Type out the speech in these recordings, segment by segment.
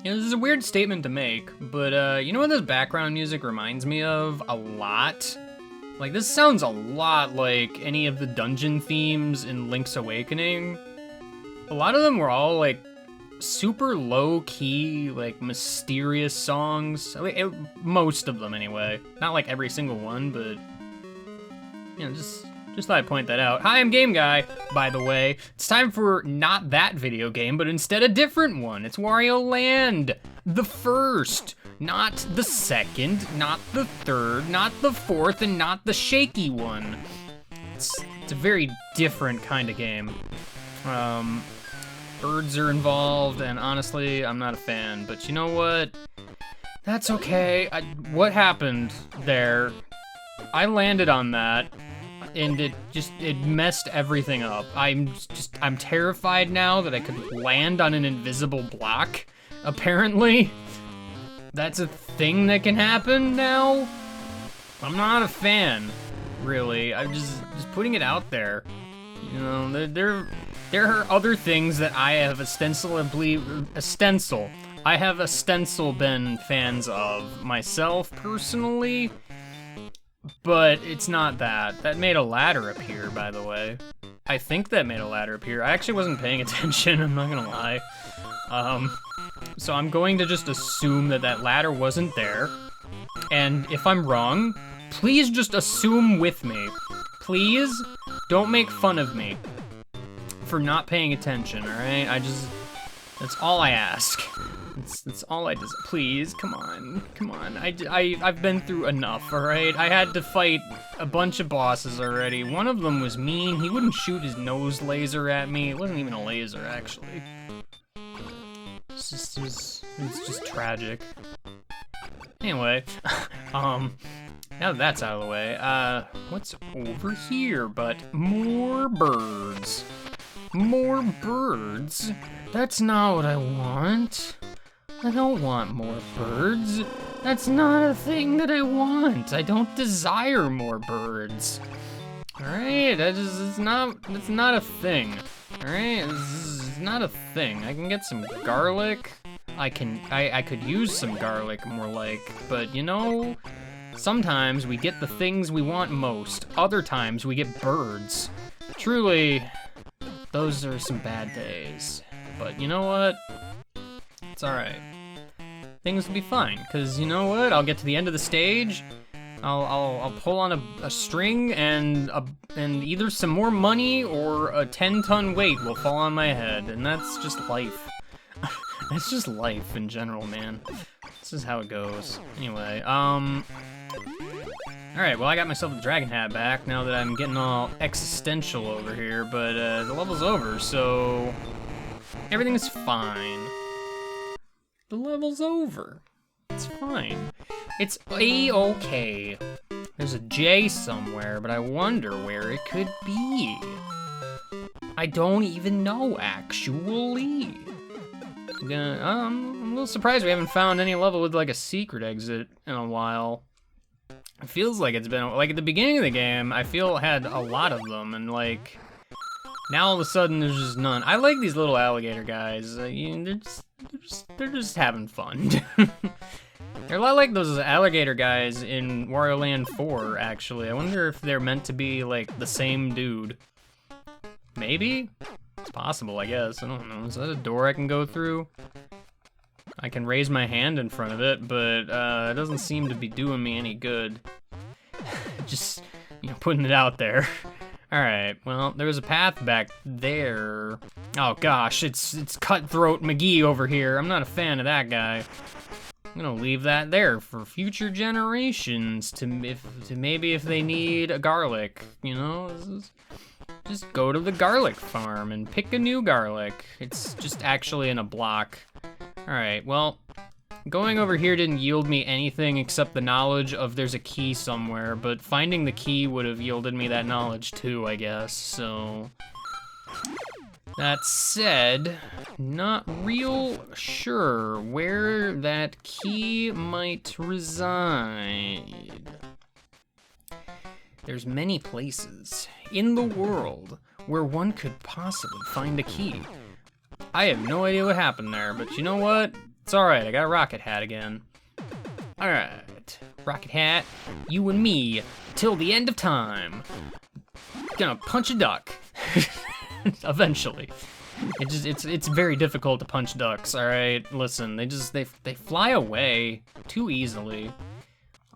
You know, this is a weird statement to make, but you know what this background music reminds me of a lot? Like, this sounds a lot like any of the dungeon themes in Link's Awakening. A lot of them were all, like, super low-key, like, mysterious songs. Most of them, anyway. Not like every single one, but, you know, just thought I'd point that out. Hi, I'm Game Guy, by the way. It's time for not that video game, but instead a different one. It's Wario Land, the first. Not the second, not the third, not the fourth, and not the shaky one. It's a very different kind of game. Birds are involved, and honestly, I'm not a fan. But you know what? That's okay. What happened there? I landed on that, and it messed everything up. I'm terrified now that I could land on an invisible block, apparently. That's a thing that can happen now? I'm not a fan, really. I'm just putting it out there. You know, there are other things that I have I have ostensibly been fans of myself, personally, but it's not that. That made a ladder appear, by the way. I think that made a ladder appear. I actually wasn't paying attention, I'm not gonna lie. So I'm going to just assume that ladder wasn't there. And if I'm wrong, please just assume with me. Please don't make fun of me for not paying attention, all right? That's all I ask. That's all I just, please, come on. I've been through enough, all right? I had to fight a bunch of bosses already. One of them was mean. He wouldn't shoot his nose laser at me. It wasn't even a laser, actually. It's just tragic. Anyway, now that that's out of the way, what's over here but more birds? More birds? That's not what I want. I don't want more birds. That's not a thing that I want. I don't desire more birds. Alright, it's not a thing. Alright, it's not a thing. I can get some garlic. I could use some garlic, more like, but you know, sometimes we get the things we want most. Other times we get birds. Truly, those are some bad days. But you know what? It's alright. Things will be fine, because you know what? I'll get to the end of the stage, I'll pull on a string, and either some more money or a 10-ton weight will fall on my head, and that's just life. That's just life in general, man. This is how it goes. Anyway, alright, well, I got myself a dragon hat back now that I'm getting all existential over here, but the level's over, so everything's fine. The level's over. It's fine. It's A-okay. There's a J somewhere, but I wonder where it could be. I don't even know, actually. I'm a little surprised we haven't found any level with, like, a secret exit in a while. It feels like it's been, like, at the beginning of the game, I feel it had a lot of them, and, like, now all of a sudden there's just none. I like these little alligator guys. You know, they're just having fun. They're a lot like those alligator guys in Wario Land 4, actually. I wonder if they're meant to be, like, the same dude. Maybe? It's possible, I guess. I don't know. Is that a door I can go through? I can raise my hand in front of it, but it doesn't seem to be doing me any good. Just, you know, putting it out there. Alright, well, there's a path back there. Oh gosh, it's Cutthroat McGee over here. I'm not a fan of that guy. I'm gonna leave that there for future generations to maybe if they need a garlic, you know? Just go to the garlic farm and pick a new garlic. It's just actually in a block. Alright, well, going over here didn't yield me anything except the knowledge of there's a key somewhere, but finding the key would have yielded me that knowledge too, I guess, so... That said, not real sure where that key might reside. There's many places in the world where one could possibly find a key. I have no idea what happened there, but you know what? It's alright, I got a rocket hat again. Alright, rocket hat, you and me, till the end of time. Gonna punch a duck. Eventually. It's very difficult to punch ducks, alright? Listen, they fly away too easily.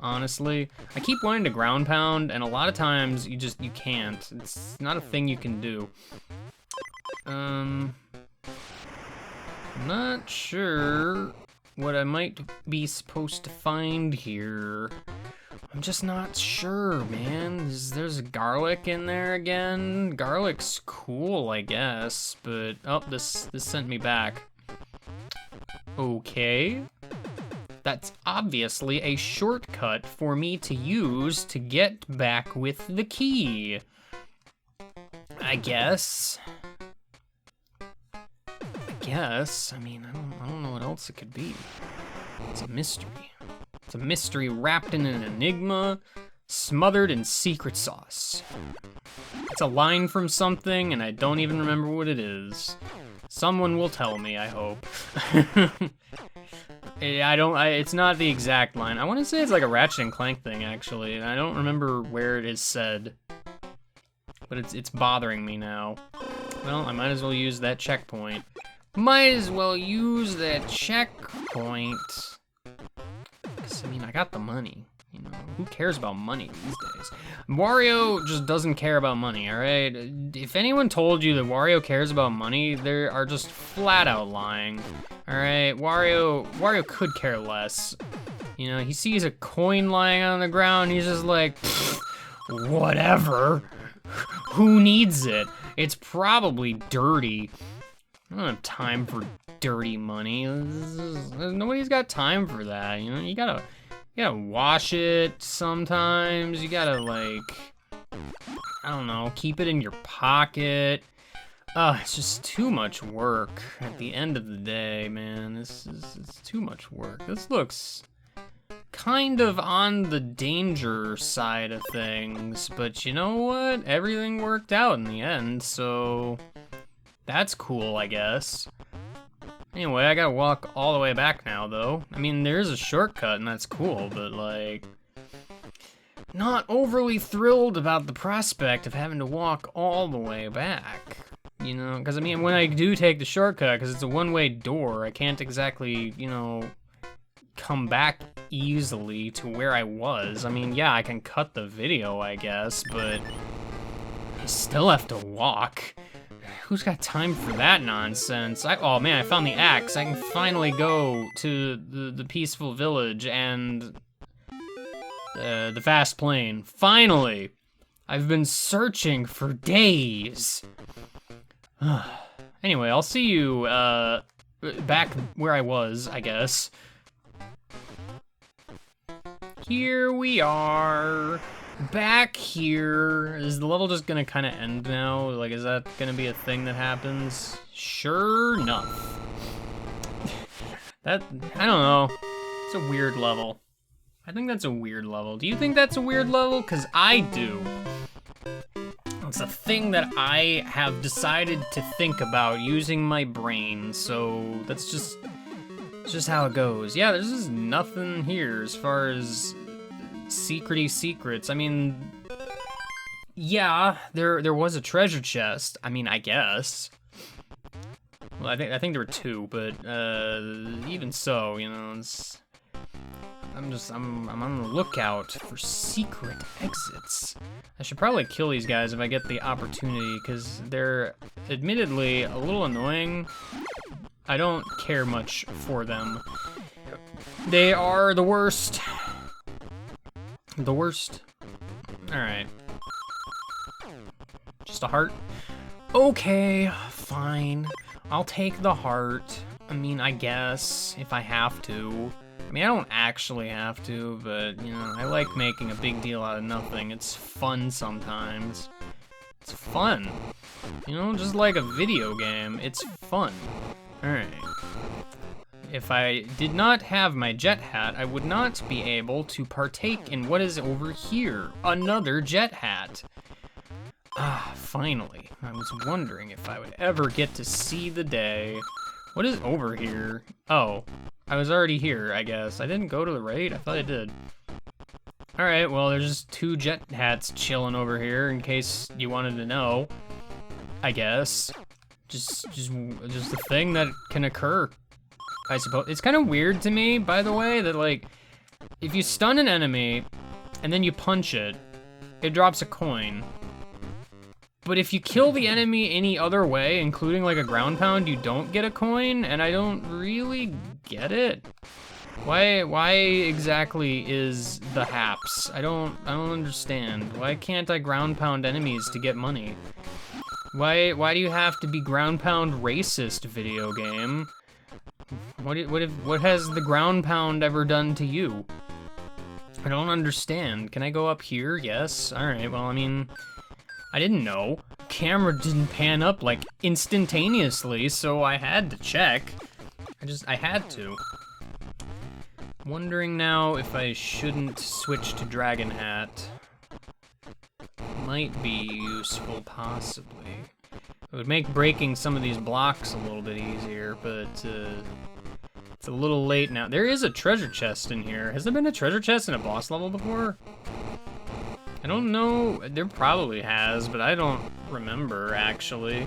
Honestly, I keep wanting to ground pound, and a lot of times you can't. It's not a thing you can do. I'm not sure what I might be supposed to find here. I'm just not sure, man. There's garlic in there again. Garlic's cool, I guess, but oh, this sent me back. Okay. That's obviously a shortcut for me to use to get back with the key. I guess. I mean, I don't know what else it could be. It's a mystery. It's a mystery wrapped in an enigma, smothered in secret sauce. It's a line from something, and I don't even remember what it is. Someone will tell me, I hope. It's not the exact line. I want to say it's like a Ratchet and Clank thing, actually, and I don't remember where it is said. But it's bothering me now. Well, I might as well use that checkpoint. Might as well use that checkpoint. Because, I mean, I got the money. You know, who cares about money these days? Wario just doesn't care about money, alright? If anyone told you that Wario cares about money, they are just flat out lying. Alright, Wario could care less. You know, he sees a coin lying on the ground, he's just like, whatever. Who needs it? It's probably dirty. I don't have time for dirty money. Nobody's got time for that, you know? You gotta wash it sometimes. You gotta, like, I don't know, keep it in your pocket. It's just too much work at the end of the day, man. It's too much work. This looks kind of on the danger side of things, but you know what? Everything worked out in the end, so that's cool, I guess. Anyway, I gotta walk all the way back now, though. I mean, there's a shortcut, and that's cool, but, like, not overly thrilled about the prospect of having to walk all the way back. You know, because, I mean, when I do take the shortcut, because it's a one-way door, I can't exactly, you know, come back easily to where I was. I mean, yeah, I can cut the video, I guess, but I still have to walk. Who's got time for that nonsense? Oh man, I found the axe. I can finally go to the peaceful village and the fast plane. Finally! I've been searching for days. Anyway, I'll see you back where I was, I guess. Here we are. Back here. Is the level just gonna kind of end now? Like, is that gonna be a thing that happens? Sure enough. I don't know. It's a weird level. I think that's a weird level. Do you think that's a weird level? Because I do. It's a thing that I have decided to think about using my brain, so that's just how it goes. Yeah, there's just nothing here as far as secrety secrets. I mean, yeah, there was a treasure chest. I mean, I guess. Well, I think there were two, but even so, you know, I'm on the lookout for secret exits. I should probably kill these guys if I get the opportunity, because they're admittedly a little annoying. I don't care much for them. They are the worst. The worst. Alright. Just a heart? Okay, fine. I'll take the heart. I mean, I guess, if I have to. I mean, I don't actually have to, but, you know, I like making a big deal out of nothing. It's fun sometimes. It's fun. You know, just like a video game, it's fun. Alright. If I did not have my jet hat, I would not be able to partake in what is over here. Another jet hat. Ah, finally. I was wondering if I would ever get to see the day. What is over here? Oh. I was already here, I guess. I didn't go to the right? I thought I did. Alright, well, there's just 2 jet hats chilling over here in case you wanted to know. I guess. Just a thing that can occur, I suppose. It's kind of weird to me, by the way, that, like, if you stun an enemy and then you punch it, it drops a coin. But if you kill the enemy any other way, including like a ground pound, you don't get a coin, and I don't really get it. Why exactly is the haps? I don't understand. Why can't I ground pound enemies to get money? Why do you have to be ground pound racist, video game? What has the ground pound ever done to you? I don't understand. Can I go up here? Yes. All right. Well, I mean, I didn't know. Camera didn't pan up like instantaneously, so I had to check. I had to. Wondering now if I shouldn't switch to Dragon Hat. Might be useful, possibly. It would make breaking some of these blocks a little bit easier, but it's a little late now. There is a treasure chest in here. Has there been a treasure chest in a boss level before? I don't know. There probably has, but I don't remember, actually.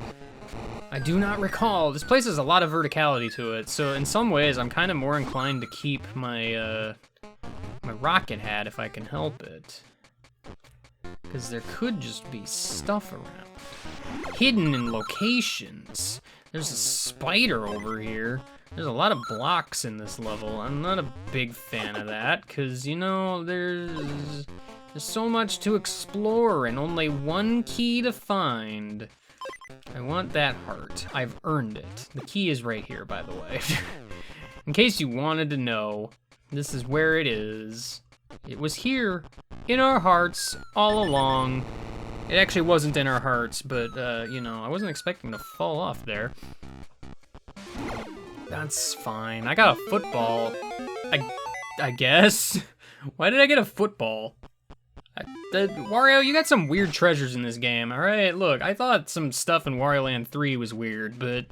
I do not recall. This place has a lot of verticality to it, so in some ways I'm kind of more inclined to keep my my rocket hat if I can help it. Because there could just be stuff around. Hidden in locations. There's a spider over here. There's a lot of blocks in this level. I'm not a big fan of that, because, you know, there's so much to explore and only one key to find. I want that heart. I've earned it. The key is right here, by the way. In case you wanted to know, this is where it is. It was here, in our hearts, all along. It actually wasn't in our hearts, but, you know, I wasn't expecting to fall off there. That's fine. I got a football. I guess. Why did I get a football? Wario, you got some weird treasures in this game, alright? Look, I thought some stuff in Wario Land 3 was weird, but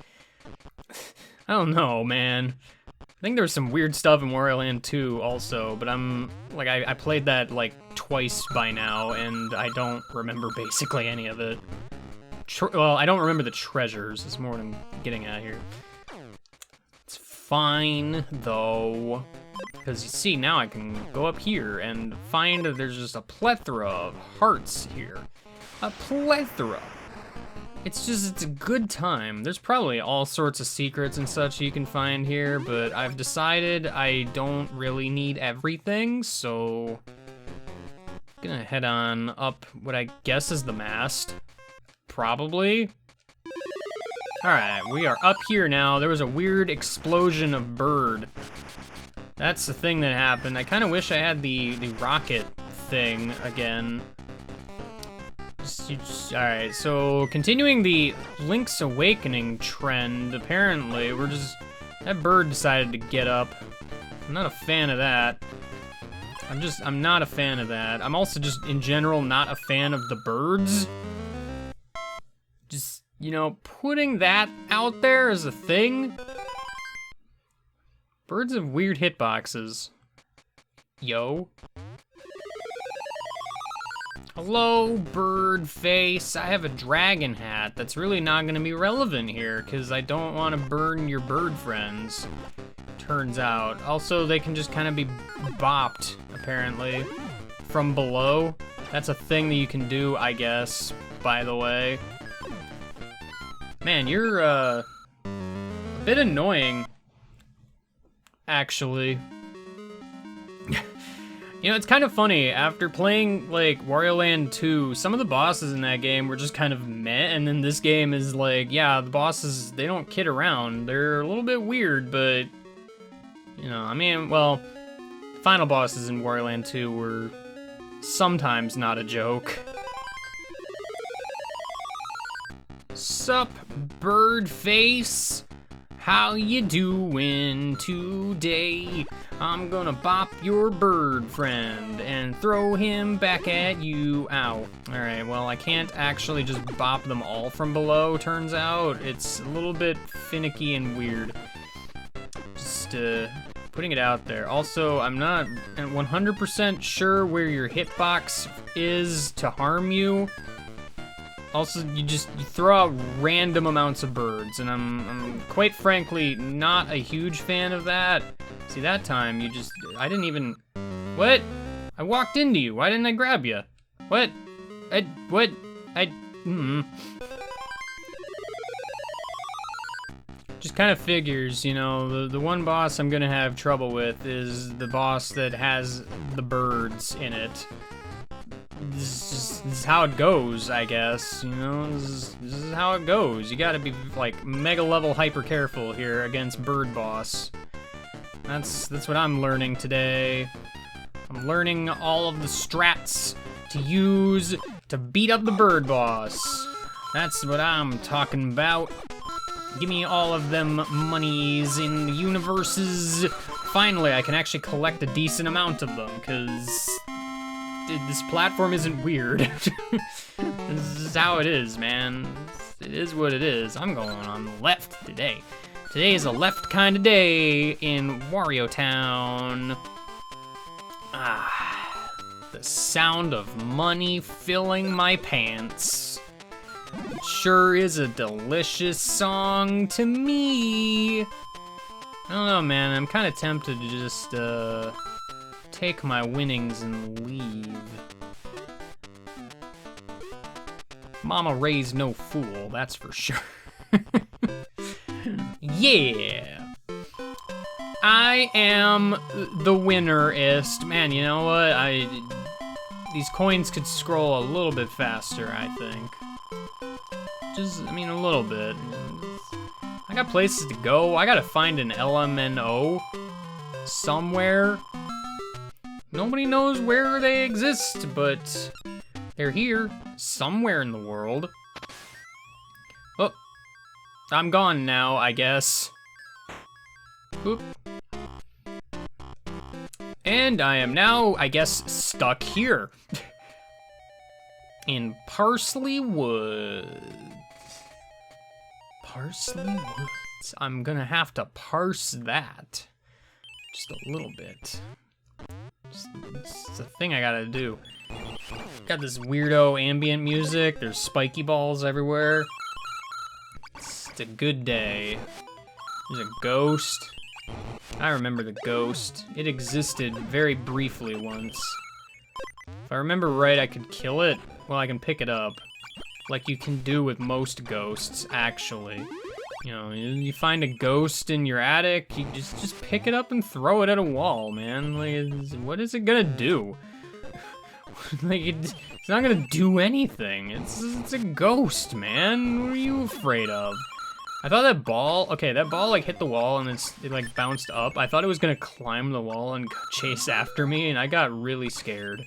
I don't know, man. I think there was some weird stuff in Wario Land 2 also, but I played that like twice by now, and I don't remember basically any of it. Well, I don't remember the treasures, is more what I'm getting at here. It's fine, though. Because you see, now I can go up here and find that there's just a plethora of hearts here. A plethora. It's a good time. There's probably all sorts of secrets and such you can find here, but I've decided I don't really need everything, so I'm gonna head on up what I guess is the mast. Probably. Alright, we are up here now. There was a weird explosion of bird. That's the thing that happened. I kind of wish I had the rocket thing again. Alright, so continuing the Link's Awakening trend, apparently, that bird decided to get up. I'm not a fan of that. I'm not a fan of that. I'm also just, in general, not a fan of the birds. Just, you know, putting that out there as a thing. Birds have weird hitboxes. Yo. Hello, bird face. I have a dragon hat. That's really not gonna be relevant here, because I don't want to burn your bird friends, turns out. Also, they can just kind of be bopped, apparently, from below. That's a thing that you can do, I guess, by the way. Man, you're, a bit annoying. Actually. You know, it's kind of funny, after playing, like, Wario Land 2, some of the bosses in that game were just kind of meh, and then this game is like, yeah, the bosses, they don't kid around. They're a little bit weird, but, you know, I mean, well, final bosses in Wario Land 2 were sometimes not a joke. Sup, bird face? How you doing today? I'm gonna bop your bird friend and throw him back at you. Ow. Alright, well, I can't actually just bop them all from below, turns out. It's a little bit finicky and weird. Just, Putting it out there. Also, I'm not 100% sure where your hitbox is to harm you. Also, you throw out random amounts of birds, and I'm quite frankly not a huge fan of that. See, that time I didn't even, what? I walked into you. Why didn't I grab you? What? Just kind of figures, you know, the one boss I'm gonna have trouble with is the boss that has the birds in it. This is how it goes, I guess, you know, this is how it goes. You gotta be, like, mega level hyper careful here against Bird Boss. That's what I'm learning today. I'm learning all of the strats to use to beat up the Bird Boss. That's what I'm talking about. Give me all of them monies in the universes. Finally, I can actually collect a decent amount of them, because this platform isn't weird. This is how it is, man. It is what it is. I'm going on the left today. Today is a left kind of day in Wario Town. Ah, the sound of money filling my pants. It sure is a delicious song to me. I don't know, man. I'm kind of tempted to just take my winnings and leave. Mama raised no fool, that's for sure. Yeah. I am the winnerist. Man, you know what? These coins could scroll a little bit faster, I think. I mean, a little bit. I got places to go. I gotta find an LMNO somewhere. Nobody knows where they exist, but they're here somewhere in the world. Oh, I'm gone now, I guess. Oop. And I am now, I guess, stuck here. In Parsley Woods. Parsley Woods. I'm gonna have to parse that. Just a little bit. It's a thing I gotta do. Got this weirdo ambient music. There's spiky balls everywhere. It's a good day. There's a ghost. I remember the ghost. It existed very briefly once. If I remember right, I could kill it. Well, I can pick it up. Like you can do with most ghosts, actually. You know, you find a ghost in your attic, you just pick it up and throw it at a wall, man. Like, what is it gonna do? Like, it's not gonna do anything. It's a ghost, man. What are you afraid of? I thought that ball, okay, that ball like hit the wall and it like bounced up. I thought it was gonna climb the wall and chase after me, and I got really scared.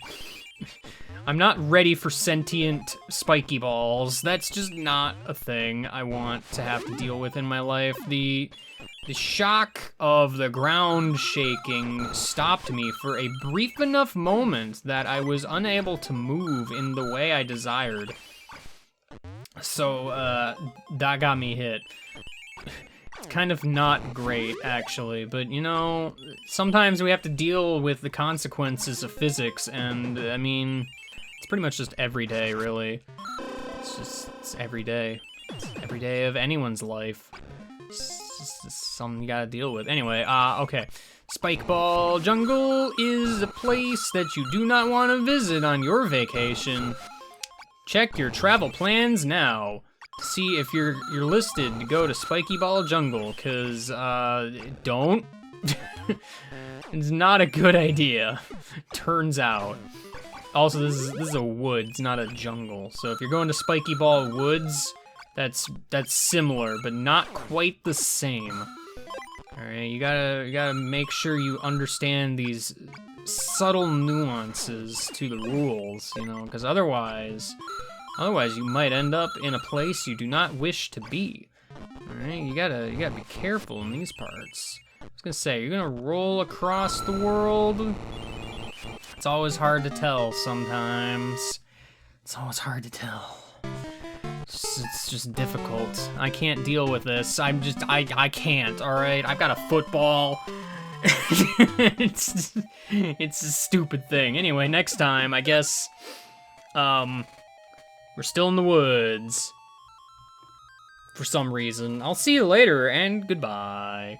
I'm not ready for sentient spiky balls. That's just not a thing I want to have to deal with in my life. The shock of the ground shaking stopped me for a brief enough moment that I was unable to move in the way I desired. So, that got me hit. It's kind of not great, actually, but you know, sometimes we have to deal with the consequences of physics, and I mean, it's pretty much just every day, really. It's every day. It's every day of anyone's life. It's just something you gotta deal with. Anyway, okay. Spike Ball Jungle is a place that you do not want to visit on your vacation. Check your travel plans now to see if you're listed to go to Spiky Ball Jungle, cause don't. It's not a good idea, turns out. Also, this is a woods, not a jungle. So if you're going to Spiky Ball Woods, that's similar, but not quite the same. All right, you gotta make sure you understand these subtle nuances to the rules, you know, because otherwise you might end up in a place you do not wish to be. All right, you gotta be careful in these parts. I was gonna say, you're gonna roll across the world. It's always hard to tell sometimes. It's always hard to tell. It's just difficult. I can't deal with this. I can't, all right? I've got a football. it's a stupid thing. Anyway, next time, I guess, we're still in the woods. For some reason. I'll see you later, and goodbye.